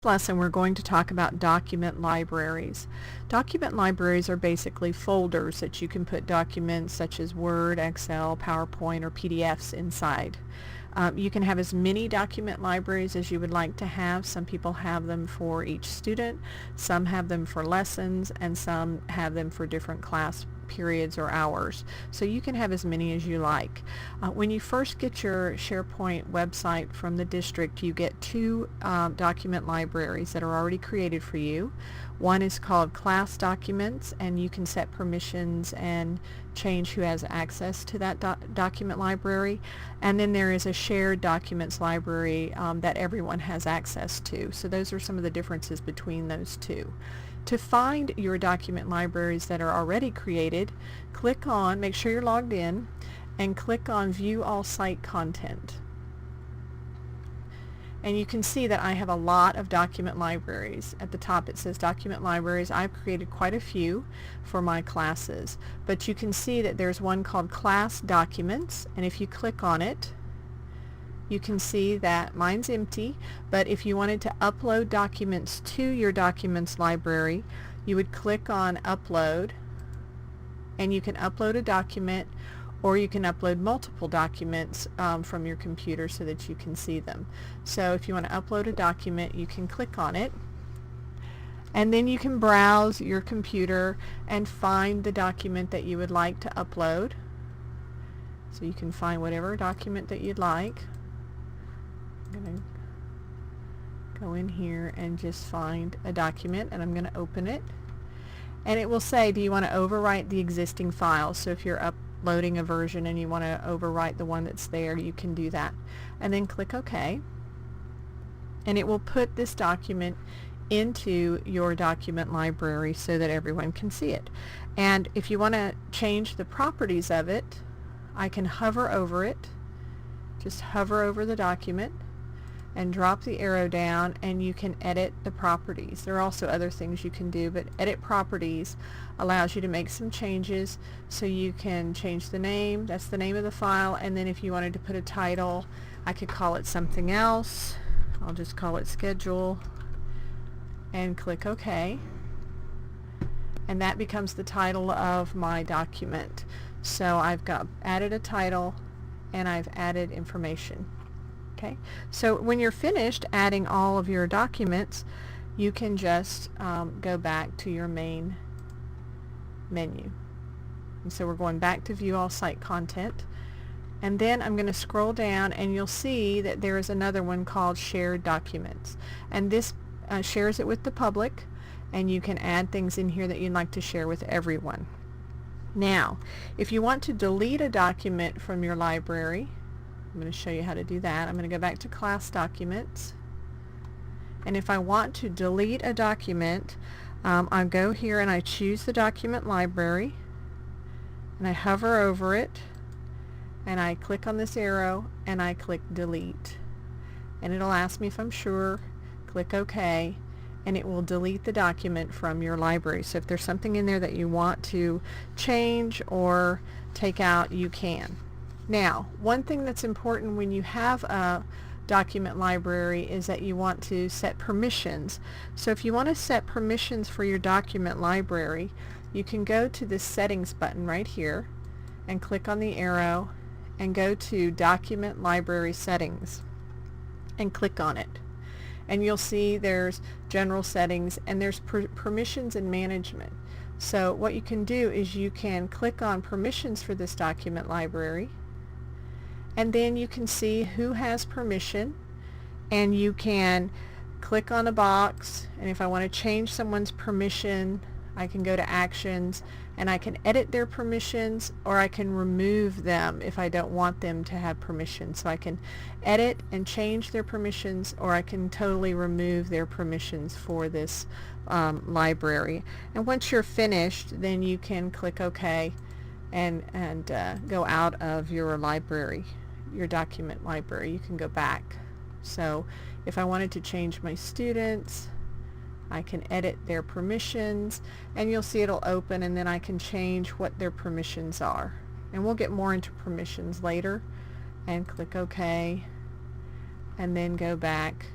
Lesson we're going to talk about document libraries. Document libraries are basically folders that you can put documents such as Word, Excel, PowerPoint, or PDFs inside. You can have as many document libraries as you would like to have. Some people have them for each student, some have them for lessons, and some have them for different class periods or hours. So you can have as many as you like. When you first get your SharePoint website from the district, you get two document libraries that are already created for you. One is called Class Documents, and you can set permissions and change who has access to that document library. And then there is a Shared Documents library that everyone has access to. So those are some of the differences between those two. To find your document libraries that are already created, make sure you're logged in, and click on View All Site Content. And you can see that I have a lot of document libraries. At the top it says Document Libraries. I've created quite a few for my classes. But you can see that there's one called Class Documents, and if you click on it, you can see that mine's empty, but if you wanted to upload documents to your documents library, you would click on Upload, and you can upload a document, or you can upload multiple documents from your computer so that you can see them. So if you want to upload a document, you can click on it, and then you can browse your computer and find the document that you would like to upload. So you can find whatever document that you'd like. I'm going to go in here and just find a document, and I'm going to open it. And it will say, do you want to overwrite the existing file? So if you're uploading a version and you want to overwrite the one that's there, you can do that. And then click OK. And it will put this document into your document library so that everyone can see it. And if you want to change the properties of it, I can hover over it. Just hover over the document and drop the arrow down, and you can edit the properties. There are also other things you can do, but edit properties allows you to make some changes. So you can change the name, that's the name of the file, and then if you wanted to put a title, I could call it something else. I'll just call it Schedule and click OK. And that becomes the title of my document. So I've added a title and I've added information. Okay, so when you're finished adding all of your documents, you can just go back to your main menu. And so we're going back to View All Site Content, and then I'm going to scroll down, and you'll see that there is another one called Shared Documents, and this shares it with the public, and you can add things in here that you'd like to share with everyone. Now, if you want to delete a document from your library, I'm going to show you how to do that. I'm going to go back to Class Documents, and if I want to delete a document, I go here and I choose the document library, and I hover over it, and I click on this arrow and I click Delete, and it'll ask me if I'm sure. Click OK, and it will delete the document from your library. So if there's something in there that you want to change or take out, you can. Now, one thing that's important when you have a document library is that you want to set permissions. So if you want to set permissions for your document library, you can go to the Settings button right here and click on the arrow and go to Document Library Settings and click on it. And you'll see there's General Settings and there's Permissions and Management. So what you can do is you can click on Permissions for this document library, and then you can see who has permission, and you can click on a box, and if I want to change someone's permission, I can go to Actions, and I can edit their permissions, or I can remove them if I don't want them to have permission. So I can edit and change their permissions, or I can totally remove their permissions for this library. And once you're finished, then you can click OK and go out of your library, your document library. You can go back. So if I wanted to change my students, I can edit their permissions, and you'll see it'll open, and then I can change what their permissions are. And we'll get more into permissions later, and click OK, and then go back